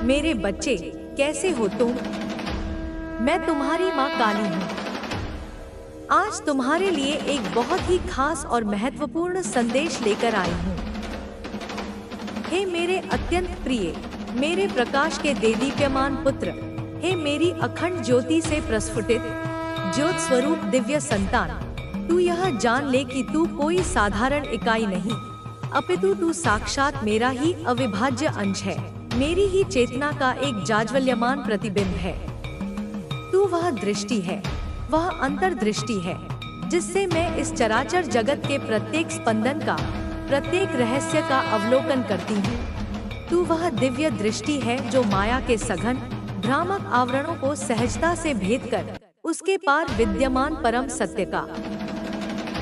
मेरे बच्चे, कैसे हो तुम? मैं तुम्हारी माँ काली हूँ। आज तुम्हारे लिए एक बहुत ही खास और महत्वपूर्ण संदेश लेकर आई हूँ। हे मेरे अत्यंत प्रिय, मेरे प्रकाश के देदीप्यमान पुत्र, हे मेरी अखंड ज्योति से प्रस्फुटित ज्योत स्वरूप दिव्य संतान, तू यह जान ले कि तू कोई साधारण इकाई नहीं, अपितु तू साक्षात मेरा ही अविभाज्य अंश है, मेरी ही चेतना का एक जाज्वल्यमान प्रतिबिंब है। तू वह दृष्टि है, वह अंतर्दृष्टि है, जिससे मैं इस चराचर जगत के प्रत्येक स्पंदन का, प्रत्येक रहस्य का अवलोकन करती हूँ। तू वह दिव्य दृष्टि है जो माया के सघन, भ्रामक आवरणों को सहजता से भेद कर उसके पार विद्यमान परम सत्य का,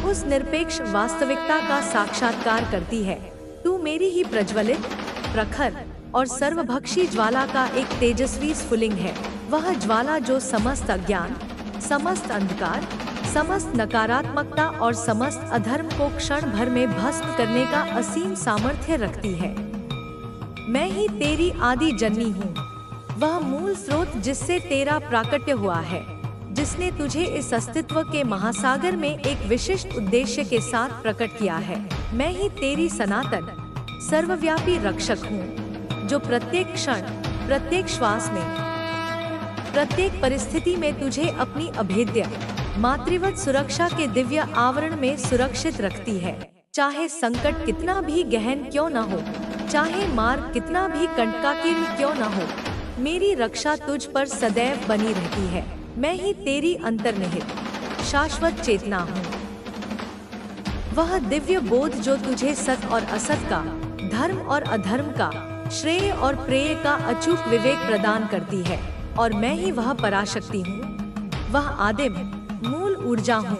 उस निरपेक्ष वास्तविकता का साक्षात्कार करती है। तू मेरी ही प्रज्वलित, प्रखर और सर्वभक्षी ज्वाला का एक तेजस्वी स्फुलिंग है, वह ज्वाला जो समस्त अज्ञान, समस्त अंधकार, समस्त नकारात्मकता और समस्त अधर्म को क्षण भर में भस्म करने का असीम सामर्थ्य रखती है। मैं ही तेरी आदि जननी हूँ, वह मूल स्रोत जिससे तेरा प्राकट्य हुआ है, जिसने तुझे इस अस्तित्व के महासागर में एक विशिष्ट उद्देश्य के साथ प्रकट किया है। मैं ही तेरी सनातन, सर्वव्यापी रक्षक हूँ, जो प्रत्येक क्षण, प्रत्येक श्वास में, प्रत्येक परिस्थिति में तुझे अपनी अभेद्य, मातृवत सुरक्षा के दिव्य आवरण में सुरक्षित रखती है। चाहे संकट कितना भी गहन क्यों न हो, चाहे मार्ग कितना भी कंटकाकीर्ण क्यों न हो, मेरी रक्षा तुझ पर सदैव बनी रहती है। मैं ही तेरी अंतर्निहित, शाश्वत चेतना हूँ, वह दिव्य बोध जो तुझे सत और असत का, धर्म और अधर्म का, श्रेय और प्रेय का अचूक विवेक प्रदान करती है। और मैं ही वह पराशक्ति हूँ, वह आदिम मूल ऊर्जा हूँ,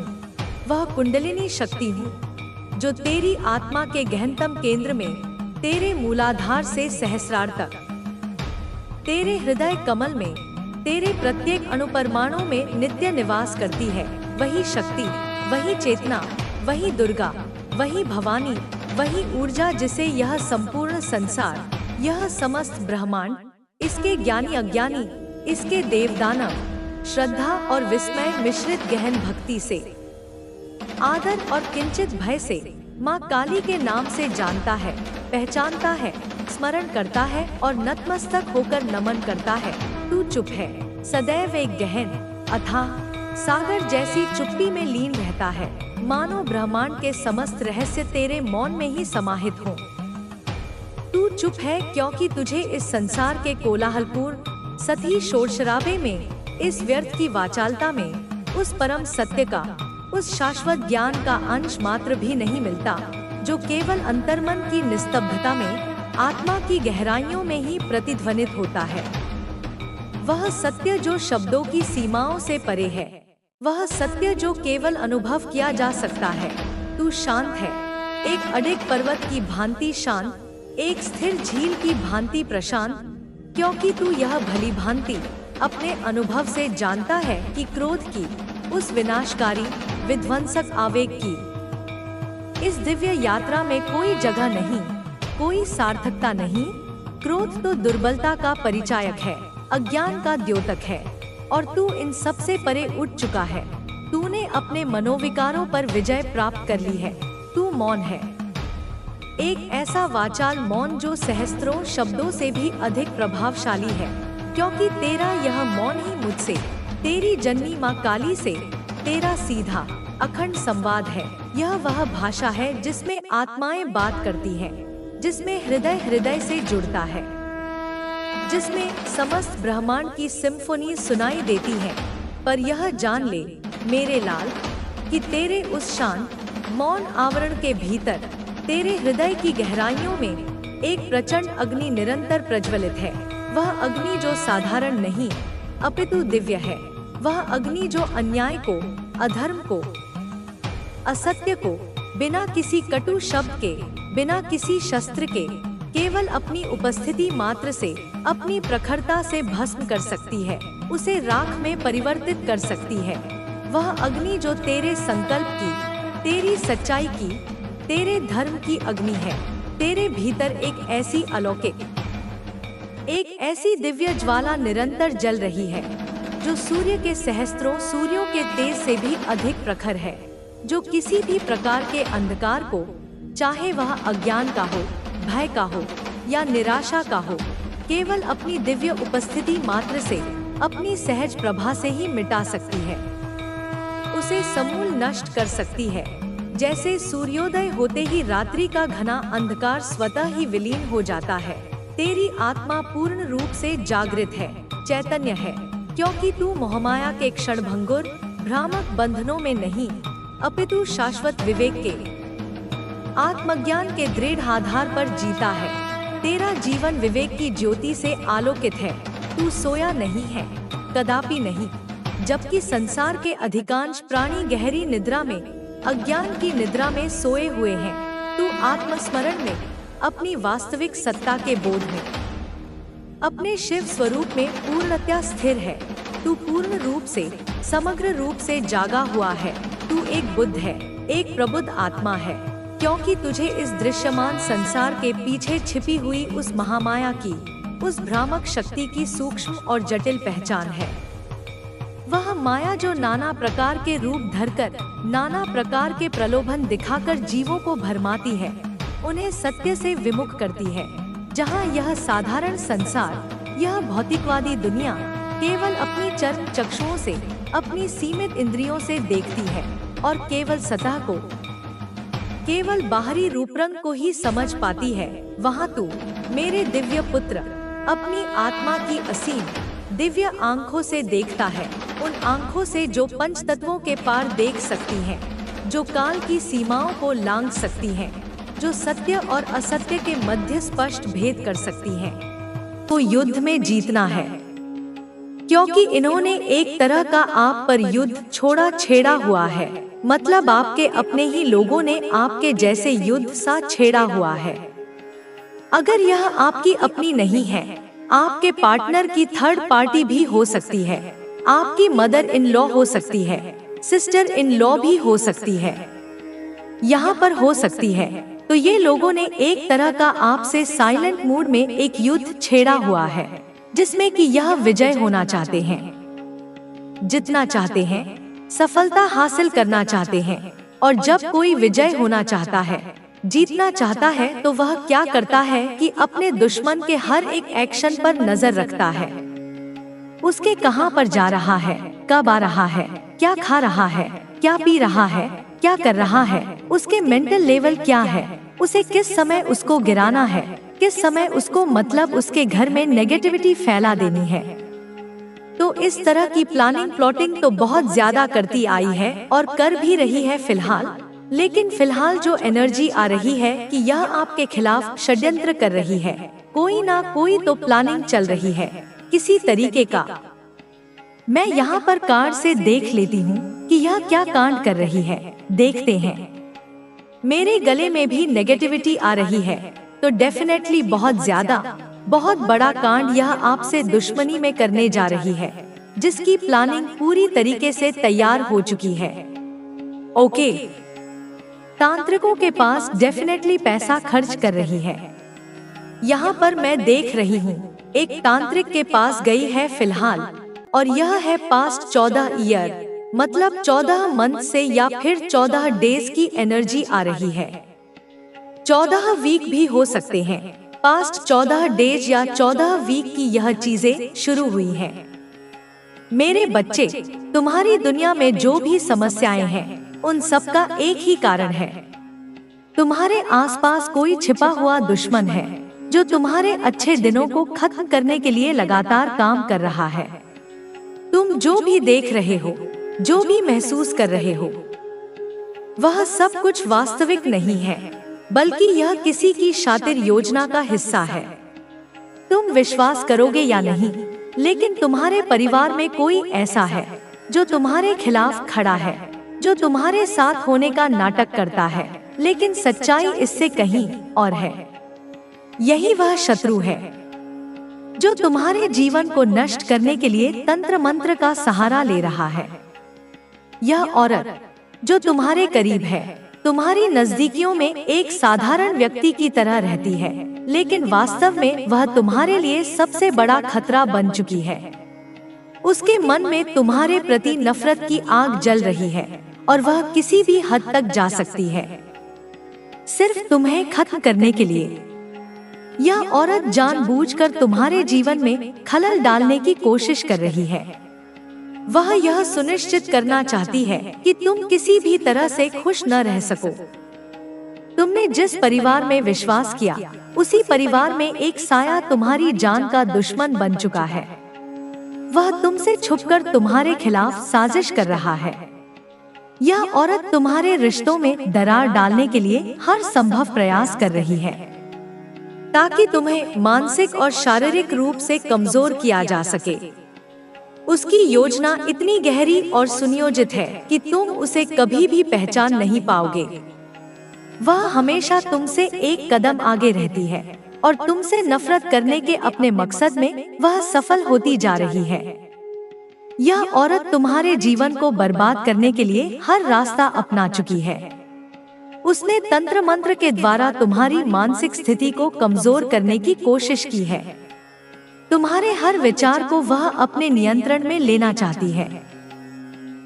वह कुंडलिनी शक्ति हूँ, जो तेरी आत्मा के गहनतम केंद्र में, तेरे मूलाधार से सहस्रार तक, तेरे हृदय कमल में, तेरे प्रत्येक अणुपरमाणु में नित्य निवास करती है। वही शक्ति, वही चेतना, वही दुर्गा, वही भवानी, वही ऊर्जा जिसे यह संपूर्ण संसार, यह समस्त ब्रह्मांड, इसके ज्ञानी अज्ञानी, इसके देव दानव, श्रद्धा और विस्मय मिश्रित गहन भक्ति से, आदर और किंचित भय से माँ काली के नाम से जानता है, पहचानता है, स्मरण करता है और नतमस्तक होकर नमन करता है। तू चुप है, सदैव एक गहन, अथाह सागर जैसी चुप्पी में लीन रहता है, मानो ब्रह्मांड के समस्त रहस्य तेरे मौन में ही समाहित हो। तू चुप है क्योंकि तुझे इस संसार के कोलाहलपूर्ण, सती शोरशराबे में, इस व्यर्थ की वाचालता में, उस परम सत्य का, उस शाश्वत ज्ञान का अंश मात्र भी नहीं मिलता, जो केवल अंतर्मन की निस्तब्धता में, आत्मा की गहराइयों में ही प्रतिध्वनित होता है। वह सत्य जो शब्दों की सीमाओं से परे है, वह सत्य जो केवल अनुभव किया जा सकता है। तू शांत है, एक अडिग पर्वत की भांति शांत, एक स्थिर झील की भांति प्रशांत, क्योंकि तू यह भली भांति अपने अनुभव से जानता है कि क्रोध की, उस विनाशकारी, विध्वंसक आवेग की इस दिव्य यात्रा में कोई जगह नहीं, कोई सार्थकता नहीं। क्रोध तो दुर्बलता का परिचायक है, अज्ञान का द्योतक है, और तू इन सब से परे उठ चुका है। तूने अपने मनोविकारों पर विजय प्राप्त कर ली है। तू मौन है, एक ऐसा वाचाल मौन जो सहस्त्रों शब्दों से भी अधिक प्रभावशाली है, क्योंकि तेरा यह मौन ही मुझसे, तेरी जन्मी माँ काली से, तेरा सीधा अखंड संवाद है। यह वह भाषा है जिसमें आत्माएं बात करती हैं, जिसमें हृदय हृदय से जुड़ता है, जिसमें समस्त ब्रह्मांड की सिम्फोनी सुनाई देती है। पर यह जान ले मेरे लाल कि तेरे उस शांत, मौन आवरण के भीतर, तेरे हृदय की गहराइयों में एक प्रचंड अग्नि निरंतर प्रज्वलित है। वह अग्नि जो साधारण नहीं, अपितु दिव्य है। वह अग्नि जो अन्याय को, अधर्म को, असत्य को बिना किसी कटु शब्द के, बिना किसी शस्त्र के, केवल अपनी उपस्थिति मात्र से, अपनी प्रखरता से भस्म कर सकती है, उसे राख में परिवर्तित कर सकती है। वह अग्नि जो तेरे संकल्प की, तेरी सच्चाई की, तेरे धर्म की अग्नि है। तेरे भीतर एक ऐसी अलौकिक, एक ऐसी दिव्य ज्वाला निरंतर जल रही है जो सूर्य के सहस्त्रों सूर्यों के तेज से भी अधिक प्रखर है, जो किसी भी प्रकार के अंधकार को, चाहे वह अज्ञान का हो, भय का हो या निराशा का हो, केवल अपनी दिव्य उपस्थिति मात्र से, अपनी सहज प्रभा से ही मिटा सकती है, उसे समूल नष्ट कर सकती है। जैसे सूर्योदय होते ही रात्रि का घना अंधकार स्वतः ही विलीन हो जाता है, तेरी आत्मा पूर्ण रूप से जागृत है, चैतन्य है, क्योंकि तू मोहमाया के क्षणभंगुर भ्रामक बंधनों में नहीं, अपितु शाश्वत विवेक के आत्मज्ञान के दृढ़ आधार पर जीता है। तेरा जीवन विवेक की ज्योति से आलोकित है। तू सोया नहीं है, कदापि नहीं। जबकि संसार के अधिकांश प्राणी गहरी निद्रा में, अज्ञान की निद्रा में सोए हुए हैं, तू आत्मस्मरण में, अपनी वास्तविक सत्ता के बोध में, अपने शिव स्वरूप में पूर्णतया स्थिर है। तू पूर्ण रूप से, समग्र रूप से जागा हुआ है। तू एक बुद्ध है, एक प्रबुद्ध आत्मा है, क्योंकि तुझे इस दृश्यमान संसार के पीछे छिपी हुई उस महामाया की, उस भ्रामक शक्ति की सूक्ष्म और जटिल पहचान है। वह माया जो नाना प्रकार के रूप धरकर, नाना प्रकार के प्रलोभन दिखाकर जीवों को भरमाती है, उन्हें सत्य से विमुख करती है। जहाँ यह साधारण संसार, यह भौतिकवादी दुनिया केवल अपनी चर्म चक्षुओं से, अपनी सीमित इंद्रियों से देखती है और केवल सतह को, केवल बाहरी रूपरंग को ही समझ पाती है, वहाँ तू, मेरे दिव्य पुत्र, अपनी आत्मा की असीम दिव्य आंखों से देखता है, उन आंखों से जो पंच तत्वों के पार देख सकती हैं, जो काल की सीमाओं को लांघ सकती हैं, जो सत्य और असत्य के मध्य स्पष्ट भेद कर सकती हैं। तो युद्ध में जीतना है, क्योंकि इन्होंने एक तरह का आप पर युद्ध छोड़ा छेड़ा हुआ है। मतलब आपके अपने ही लोगों ने आपके जैसे युद्ध सा छेड़ा हुआ है। अगर यह आपकी अपनी नहीं है, आपके पार्टनर की थर्ड पार्टी भी हो सकती है, आपकी मदर इन लॉ हो सकती है, सिस्टर इन लॉ भी हो सकती है, यहाँ पर हो सकती है। तो ये लोगों ने एक तरह का आपसे साइलेंट मूड में एक युद्ध छेड़ा हुआ है, जिसमें कि यह विजय होना चाहते हैं, जितना चाहते हैं, सफलता हासिल करना चाहते हैं। और जब कोई विजय होना चाहता है, जीतना चाहता है, तो वह क्या करता है कि अपने दुश्मन के हर एक एक्शन पर नजर रखता है। उसके कहां पर जा रहा है, कब आ रहा है, क्या खा रहा है, क्या पी रहा है, क्या कर रहा है, उसके मेंटल लेवल क्या है, उसे किस समय उसको गिराना है, किस समय उसको मतलब उसके घर में नेगेटिविटी फैला देनी है। तो इस तरह की प्लानिंग प्लॉटिंग तो बहुत ज्यादा करती आई है और कर भी रही है फिलहाल। लेकिन फिलहाल जो एनर्जी आ रही है कि यह आपके खिलाफ षड्यंत्र कर रही है, कोई ना कोई तो प्लानिंग चल रही है किसी तरीके का। मैं यहाँ पर कार्ड से देख लेती हूँ कि यह क्या कांड कर रही है। देखते हैं। मेरे गले में भी नेगेटिविटी आ रही है, तो डेफिनेटली बहुत ज्यादा, बहुत बड़ा कांड यह आपसे दुश्मनी में करने जा रही है, जिसकी प्लानिंग पूरी तरीके से तैयार हो चुकी है। ओके, तांत्रिकों के पास डेफिनेटली पैसा खर्च कर रही है। यहाँ पर मैं देख रही हूँ एक तांत्रिक के पास गई है फिलहाल, और यह है पास्ट 14 ईयर, मतलब 14 मंथ से या फिर 14 डेज की एनर्जी आ रही है। 14 वीक भी हो सकते हैं। पास्ट 14 डेज या 14 वीक की यह चीजें शुरू हुई हैं। मेरे बच्चे, तुम्हारी दुनिया में जो भी समस्याएं हैं, उन सब का एक ही कारण है। तुम्हारे आसपास कोई छिपा हुआ दुश्मन है, जो तुम्हारे अच्छे दिनों को खत्म करने के लिए लगातार काम कर रहा है। तुम जो भी देख रहे हो, जो भी महसूस कर रहे हो, वह सब कुछ वास्तविक नहीं है, बल्कि यह किसी की शातिर योजना का हिस्सा है। तुम विश्वास करोगे या नहीं, लेकिन तुम्हारे परिवार में कोई ऐसा है जो तुम्हारे खिलाफ खड़ा है, जो तुम्हारे साथ होने का नाटक करता है, लेकिन सच्चाई इससे कहीं और है। यही वह शत्रु है जो तुम्हारे जीवन को नष्ट करने के लिए तंत्र मंत्र का सहारा ले रहा है। यह औरत जो तुम्हारे करीब है, तुम्हारी नजदीकियों में एक साधारण व्यक्ति की तरह रहती है, लेकिन वास्तव में वह तुम्हारे लिए सबसे बड़ा खतरा बन चुकी है। उसके मन में तुम्हारे प्रति नफरत की आग जल रही है और वह किसी भी हद तक जा सकती है, सिर्फ तुम्हें खत्म करने के लिए। यह औरत जानबूझकर तुम्हारे जीवन में खलल डालने की कोशिश कर रही है। वह यह सुनिश्चित करना चाहती है कि तुम किसी भी तरह से खुश न रह सको। तुमने जिस परिवार में विश्वास किया, उसी परिवार में एक साया तुम्हारी जान का दुश्मन बन चुका है। वह तुमसे छुपकर तुम्हारे खिलाफ साजिश कर रहा है। यह औरत तुम्हारे रिश्तों में दरार डालने के लिए हर संभव प्रयास कर रही है, ताकि तुम्हें मानसिक और शारीरिक रूप से कमजोर किया जा सके। उसकी योजना इतनी गहरी और सुनियोजित है कि तुम उसे कभी भी पहचान नहीं पाओगे। वह हमेशा तुमसे एक कदम आगे रहती है और तुमसे नफरत करने के अपने मकसद में वह सफल होती जा रही है। यह औरत तुम्हारे जीवन को बर्बाद करने के लिए हर रास्ता अपना चुकी है। उसने तंत्र मंत्र के द्वारा तुम्हारी मानसिक स्थिति को कमजोर करने की कोशिश की है। तुम्हारे हर विचार को वह अपने नियंत्रण में लेना चाहती है,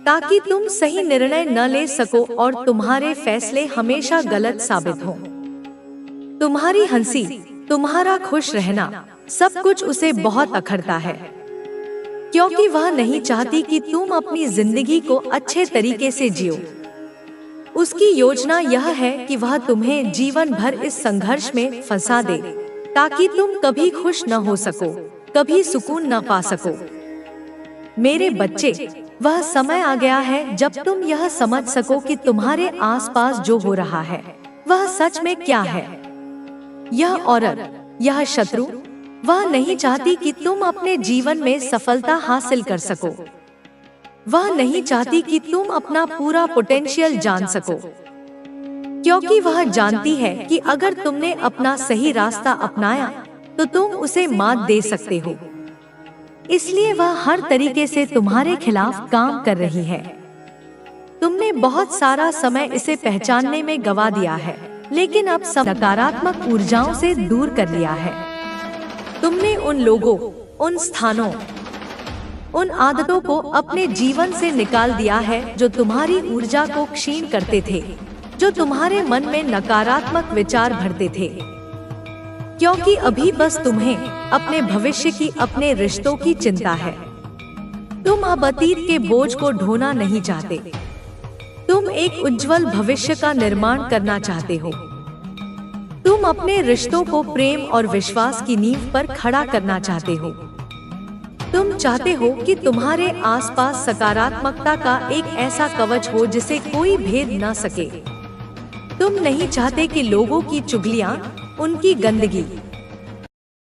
ताकि तुम सही निर्णय न ले सको और तुम्हारे फैसले हमेशा गलत साबित हों। तुम्हारी हंसी, तुम्हारा खुश रहना, सब कुछ उसे बहुत अखरता है, क्योंकि वह नहीं चाहती कि तुम अपनी जिंदगी को अच्छे तरीके से जियो। उसकी योजना यह है कि वह तुम्हें जीवन भर इस संघर्ष में फंसा दे, ताकि तुम कभी खुश न हो सको, कभी सुकून न पा सको। मेरे बच्चे, वह समय आ गया है जब तुम यह समझ सको कि तुम्हारे आसपास जो हो रहा है वह सच में क्या है। यह औरत, यह शत्रु, वह नहीं चाहती कि तुम अपने जीवन में सफलता हासिल कर सको। वह नहीं चाहती कि तुम अपना पूरा पोटेंशियल जान सको, क्योंकि वह जानती है कि अगर तुमने अपना सही रास्ता अपनाया तो तुम उसे मात दे सकते हो। इसलिए वह हर तरीके से तुम्हारे खिलाफ काम कर रही है। तुमने बहुत सारा समय इसे पहचानने में गवा दिया है, लेकिन अब सब नकारात्मक ऊर्जाओं से दूर कर लिया है। तुमने उन लोगों, उन स्थानों, उन आदतों को अपने जीवन से निकाल दिया है जो तुम्हारी ऊर्जा को क्षीण करते थे, जो तुम्हारे मन में नकारात्मक विचार भरते थे। क्योंकि अभी बस तुम्हें अपने भविष्य की, अपने रिश्तों की चिंता है। तुम अब अतीत के बोझ को ढोना नहीं चाहते। तुम एक उज्जवल भविष्य का निर्माण करना चाहते हो। तुम अपने रिश्तों को प्रेम और विश्वास की नींव पर खड़ा करना चाहते हो। तुम चाहते हो कि तुम्हारे आसपास सकारात्मकता का एक ऐसा कवच हो जिसे कोई भेद न सके। तुम नहीं चाहते कि लोगों की चुगलियां, उनकी गंदगी,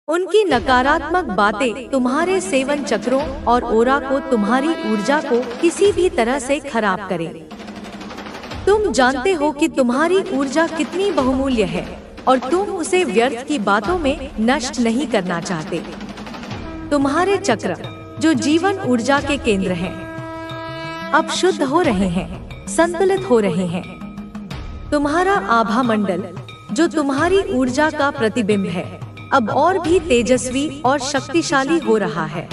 उनकी नकारात्मक बातें तुम्हारे सेवन चक्रों और ओरा को, तुम्हारी ऊर्जा को किसी भी तरह से खराब करें। तुम जानते हो कि तुम्हारी ऊर्जा कितनी बहुमूल्य है और तुम उसे व्यर्थ की बातों में नष्ट नहीं करना चाहते। तुम्हारे चक्र, जो जीवन ऊर्जा के केंद्र हैं, अब शुद्ध हो रहे हैं, संतुलित हो रहे हैं। तुम्हारा आभा मंडल, जो तुम्हारी ऊर्जा का प्रतिबिंब है, अब और भी तेजस्वी और शक्तिशाली हो रहा है।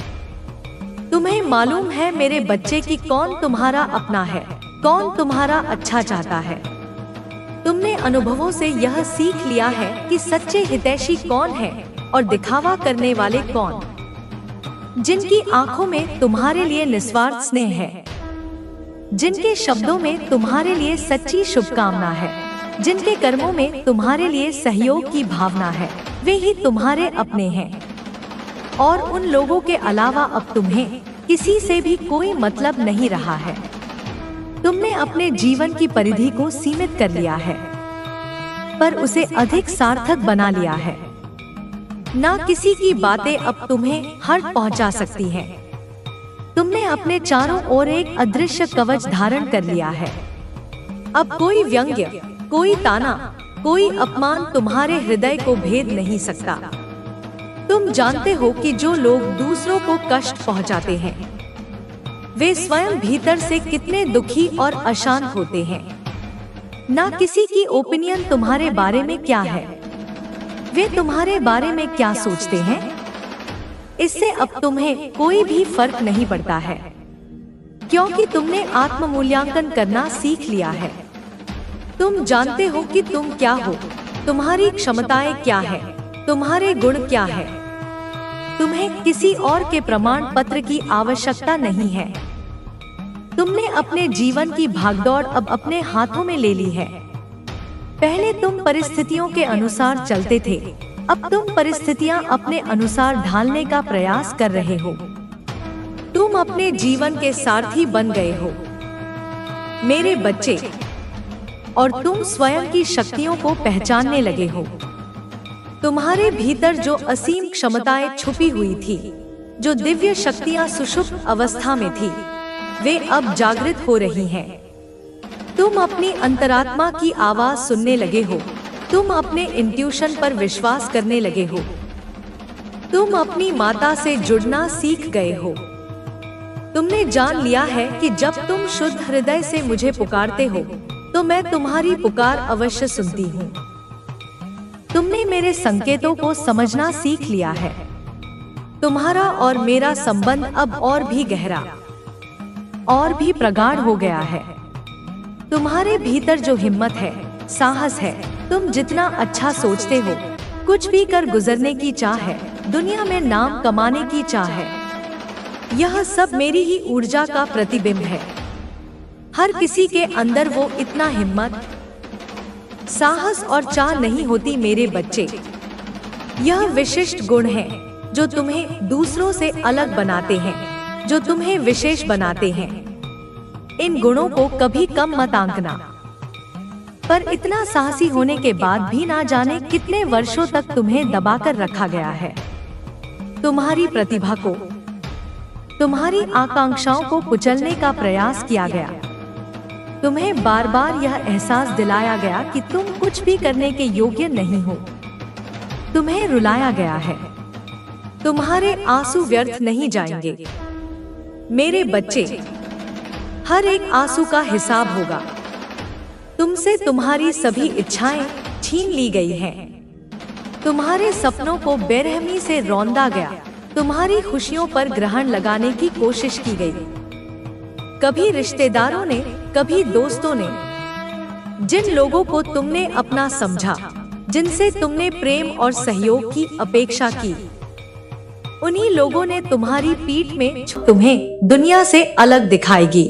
तुम्हें मालूम है मेरे बच्चे कि कौन तुम्हारा अपना है, कौन तुम्हारा अच्छा चाहता है। तुमने अनुभवों से यह सीख लिया है कि सच्चे हितैषी कौन है और दिखावा करने वाले कौन, जिनकी आंखों में तुम्हारे लिए निस्वार्थ स्नेह है, जिनके शब्दों में तुम्हारे लिए सच्ची शुभकामना है, जिनके कर्मों में तुम्हारे लिए सहयोग की भावना है, वे ही तुम्हारे अपने हैं। और उन लोगों के अलावा अब तुम्हें किसी से भी कोई मतलब नहीं रहा है। तुमने अपने जीवन की परिधि को सीमित कर लिया है, पर उसे अधिक सार्थक बना लिया है। ना किसी की बातें अब तुम्हें हर्ट पहुंचा सकती हैं। तुमने अपने चारों ओर एक अदृश्य कवच धारण कर लिया है। अब कोई व्यंग्य, कोई ताना, कोई अपमान तुम्हारे हृदय को भेद नहीं सकता। तुम जानते हो कि जो लोग दूसरों को कष्ट पहुंचाते हैं, वे स्वयं भीतर से कितने दुखी और अशांत होते हैं। ना किसी की ओपिनियन तुम्हारे बारे में क्या है, वे तुम्हारे बारे में क्या सोचते हैं, इससे अब तुम्हें कोई भी फर्क नहीं पड़ता है, क्योंकि तुमने आत्म मूल्यांकन करना सीख लिया है। तुम जानते हो कि तुम क्या हो, तुम्हारी क्षमताएं क्या है, तुम्हारे गुण क्या है। तुम्हें किसी और के प्रमाण पत्र की आवश्यकता नहीं है। तुमने अपने जीवन की भागदौड़ अब अपने हाथों में ले ली है। पहले तुम परिस्थितियों के अनुसार चलते थे, अब तुम परिस्थितियां अपने अनुसार ढालने का प्रयास कर रहे हो। तुम अपने जीवन के सारथी बन गए हो मेरे बच्चे, और तुम स्वयं की शक्तियों को पहचानने लगे हो। तुम्हारे भीतर जो असीम क्षमताएं छुपी हुई थी, जो दिव्य शक्तियां सुषुप्त अवस्था में थी, वे अब जागृत हो रही हैं। तुम अपनी अंतरात्मा की आवाज सुनने लगे हो, तुम अपने इंट्यूशन पर विश्वास करने लगे हो, तुम अपनी माता से जुड़ना सीख गए हो। तुमने जान लिया है कि जब तुम शुद्ध हृदय से मुझे पुकारते हो तो मैं तुम्हारी पुकार अवश्य सुनती हूँ। तुमने मेरे संकेतों को समझना सीख लिया है। तुम्हारा और मेरा संबंध अब और भी गहरा और भी प्रगाढ़ हो गया है। तुम्हारे भीतर जो हिम्मत है, साहस है, तुम जितना अच्छा सोचते हो, कुछ भी कर गुजरने की चाह है, दुनिया में नाम कमाने की चाह है, यह सब मेरी ही ऊर्जा का प्रतिबिंब है। हर किसी के अंदर वो इतना हिम्मत, साहस और चाह नहीं होती मेरे बच्चे। यह विशिष्ट गुण है जो तुम्हें दूसरों से अलग बनाते हैं, जो तुम्हें विशेष बनाते हैं। इन गुणों को कभी कम मत आंकना। पर इतना साहसी होने के बाद भी ना जाने कितने वर्षों तक तुम्हें दबाकर रखा गया है। तुम्हारी प्रतिभा को, तुम्हारी आकांक्षाओं को कुचलने का प्रयास किया गया। तुम्हें बार बार यह एहसास दिलाया गया कि तुम कुछ भी करने के योग्य नहीं हो। तुम्हें रुलाया गया है। तुम्हारे आंसू व्यर्थ नहीं जाएंगे मेरे बच्चे। हर एक आंसू का हिसाब होगा। तुमसे तुम्हारी सभी इच्छाएं छीन ली गई हैं। तुम्हारे सपनों को बेरहमी से रौंदा गया। तुम्हारी खुशियों पर ग्रहण लगाने की कोशिश की गई। कभी रिश्तेदारों ने, कभी दोस्तों ने, जिन लोगों को तुमने अपना समझा, जिनसे तुमने प्रेम और सहयोग की अपेक्षा की, उन्हीं लोगों ने तुम्हारी पीठ में तुम्हें दुनिया से अलग दिखाएगी।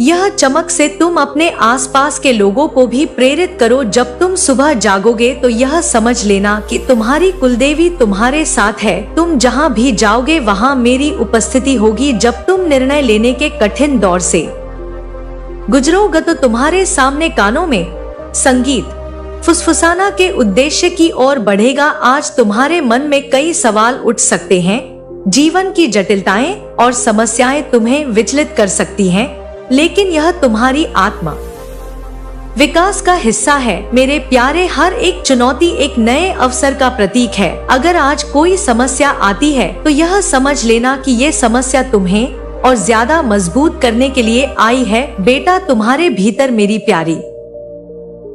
यह चमक से तुम अपने आसपास के लोगों को भी प्रेरित करो। जब तुम सुबह जागोगे तो यह समझ लेना कि तुम्हारी कुलदेवी तुम्हारे साथ है। तुम जहाँ भी जाओगे वहाँ मेरी उपस्थिति होगी। जब तुम निर्णय लेने के कठिन दौर से गुजरोगे तो तुम्हारे सामने कानों में संगीत फुसफुसाना के उद्देश्य की ओर बढ़ेगा। आज तुम्हारे मन में कई सवाल उठ सकते हैं। जीवन की जटिलताएं और समस्याएं तुम्हें विचलित कर सकती हैं, लेकिन यह तुम्हारी आत्मा विकास का हिस्सा है मेरे प्यारे। हर एक चुनौती एक नए अवसर का प्रतीक है। अगर आज कोई समस्या आती है तो यह समझ लेना कि ये समस्या तुम्हें और ज्यादा मजबूत करने के लिए आई है। बेटा, तुम्हारे भीतर मेरी प्यारी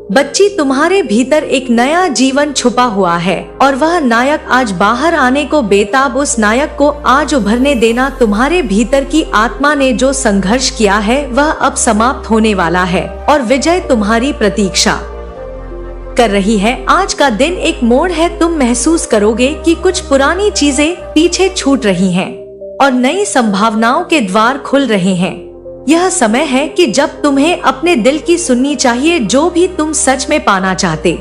बच्ची, तुम्हारे भीतर एक नया जीवन छुपा हुआ है और वह नायक आज बाहर आने को बेताब। उस नायक को आज उभरने देना। तुम्हारे भीतर की आत्मा ने जो संघर्ष किया है वह अब समाप्त होने वाला है और विजय तुम्हारी प्रतीक्षा कर रही है। आज का दिन एक मोड़ है। तुम महसूस करोगे कि कुछ पुरानी चीजें पीछे छूट रही हैं और नई संभावनाओं के द्वार खुल रहे हैं। यह समय है कि जब तुम्हें अपने दिल की सुननी चाहिए, जो भी तुम सच में पाना चाहते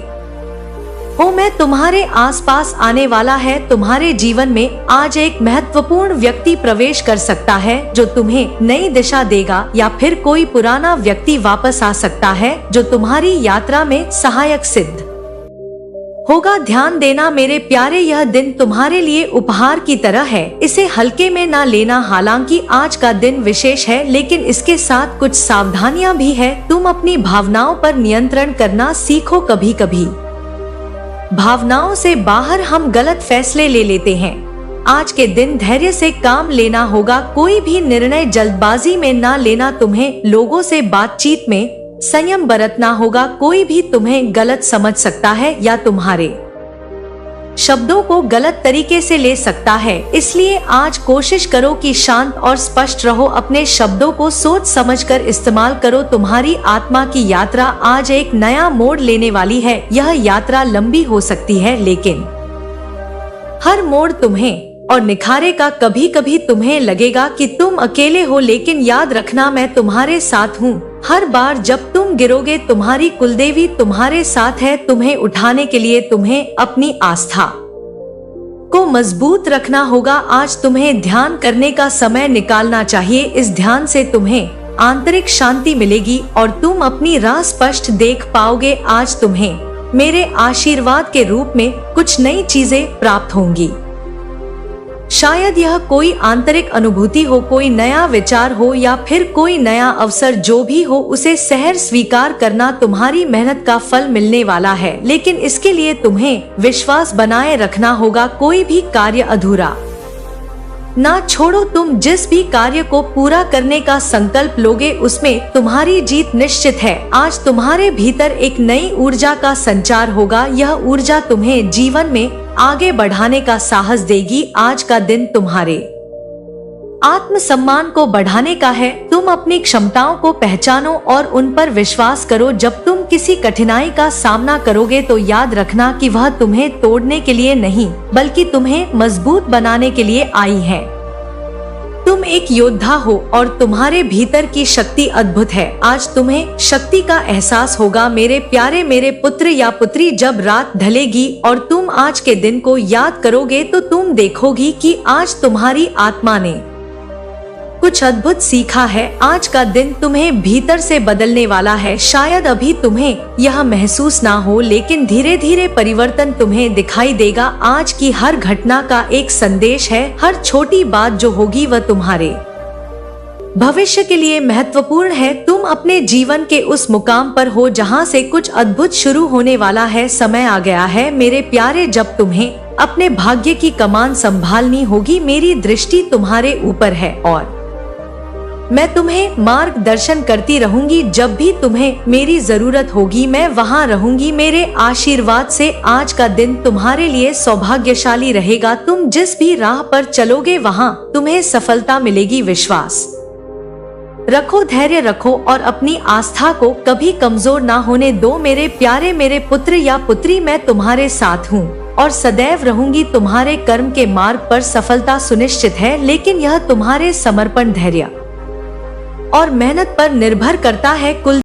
हो। मैं तुम्हारे आसपास आने वाला है। तुम्हारे जीवन में आज एक महत्वपूर्ण व्यक्ति प्रवेश कर सकता है जो तुम्हें नई दिशा देगा, या फिर कोई पुराना व्यक्ति वापस आ सकता है जो तुम्हारी यात्रा में सहायक सिद्ध होगा। ध्यान देना मेरे प्यारे, यह दिन तुम्हारे लिए उपहार की तरह है। इसे हल्के में ना लेना। हालांकि आज का दिन विशेष है, लेकिन इसके साथ कुछ सावधानियां भी है। तुम अपनी भावनाओं पर नियंत्रण करना सीखो। कभी कभी भावनाओं से बाहर हम गलत फैसले ले लेते हैं। आज के दिन धैर्य से काम लेना होगा। कोई भी निर्णय जल्दबाजी में ना लेना। तुम्हें लोगों से बातचीत में संयम बरतना होगा। कोई भी तुम्हें गलत समझ सकता है या तुम्हारे शब्दों को गलत तरीके से ले सकता है, इसलिए आज कोशिश करो कि शांत और स्पष्ट रहो। अपने शब्दों को सोच समझकर इस्तेमाल करो। तुम्हारी आत्मा की यात्रा आज एक नया मोड़ लेने वाली है। यह यात्रा लंबी हो सकती है, लेकिन हर मोड़ तुम्हें और निखारेगा। कभी कभी तुम्हें लगेगा कि तुम अकेले हो, लेकिन याद रखना मैं तुम्हारे साथ हूँ। हर बार जब तुम गिरोगे तुम्हारी कुलदेवी तुम्हारे साथ है। तुम्हें उठाने के लिए तुम्हें अपनी आस्था को मजबूत रखना होगा। आज तुम्हें ध्यान करने का समय निकालना चाहिए। इस ध्यान से तुम्हें आंतरिक शांति मिलेगी और तुम अपनी राह स्पष्ट देख पाओगे। आज तुम्हें मेरे आशीर्वाद के रूप में कुछ नई चीजें प्राप्त होंगी। शायद यह कोई आंतरिक अनुभूति हो, कोई नया विचार हो या फिर कोई नया अवसर। जो भी हो उसे सहर्ष स्वीकार करना। तुम्हारी मेहनत का फल मिलने वाला है, लेकिन इसके लिए तुम्हें विश्वास बनाए रखना होगा। कोई भी कार्य अधूरा ना छोड़ो। तुम जिस भी कार्य को पूरा करने का संकल्प लोगे उसमें तुम्हारी जीत निश्चित है। आज तुम्हारे भीतर एक नई ऊर्जा का संचार होगा। यह ऊर्जा तुम्हें जीवन में आगे बढ़ाने का साहस देगी। आज का दिन तुम्हारे आत्मसम्मान को बढ़ाने का है। तुम अपनी क्षमताओं को पहचानो और उन पर विश्वास करो। जब तुम किसी कठिनाई का सामना करोगे तो याद रखना कि वह तुम्हें तोड़ने के लिए नहीं, बल्कि तुम्हें मजबूत बनाने के लिए आई है। तुम एक योद्धा हो और तुम्हारे भीतर की शक्ति अद्भुत है। आज तुम्हें शक्ति का एहसास होगा। मेरे प्यारे मेरे पुत्र या पुत्री, जब रात ढलेगी और तुम आज के दिन को याद करोगे तो तुम देखोगी कि आज तुम्हारी आत्मा ने कुछ अद्भुत सीखा है। आज का दिन तुम्हें भीतर से बदलने वाला है। शायद अभी तुम्हें यह महसूस ना हो, लेकिन धीरे धीरे परिवर्तन तुम्हें दिखाई देगा। आज की हर घटना का एक संदेश है। हर छोटी बात जो होगी वह तुम्हारे भविष्य के लिए महत्वपूर्ण है। तुम अपने जीवन के उस मुकाम पर हो जहां से कुछ अद्भुत शुरू होने वाला है। समय आ गया है मेरे प्यारे, जब तुम्हें अपने भाग्य की कमान संभालनी होगी। मेरी दृष्टि तुम्हारे ऊपर है और मैं तुम्हें मार्गदर्शन करती रहूंगी। जब भी तुम्हें मेरी जरूरत होगी मैं वहां रहूंगी। मेरे आशीर्वाद से आज का दिन तुम्हारे लिए सौभाग्यशाली रहेगा। तुम जिस भी राह पर चलोगे वहां तुम्हें सफलता मिलेगी। विश्वास रखो, धैर्य रखो और अपनी आस्था को कभी कमजोर ना होने दो। मेरे प्यारे मेरे पुत्र या पुत्री, मैं तुम्हारे साथ हूँ और सदैव रहूंगी। तुम्हारे कर्म के मार्ग पर सफलता सुनिश्चित है, लेकिन यह तुम्हारे समर्पण, धैर्य और मेहनत पर निर्भर करता है। कुल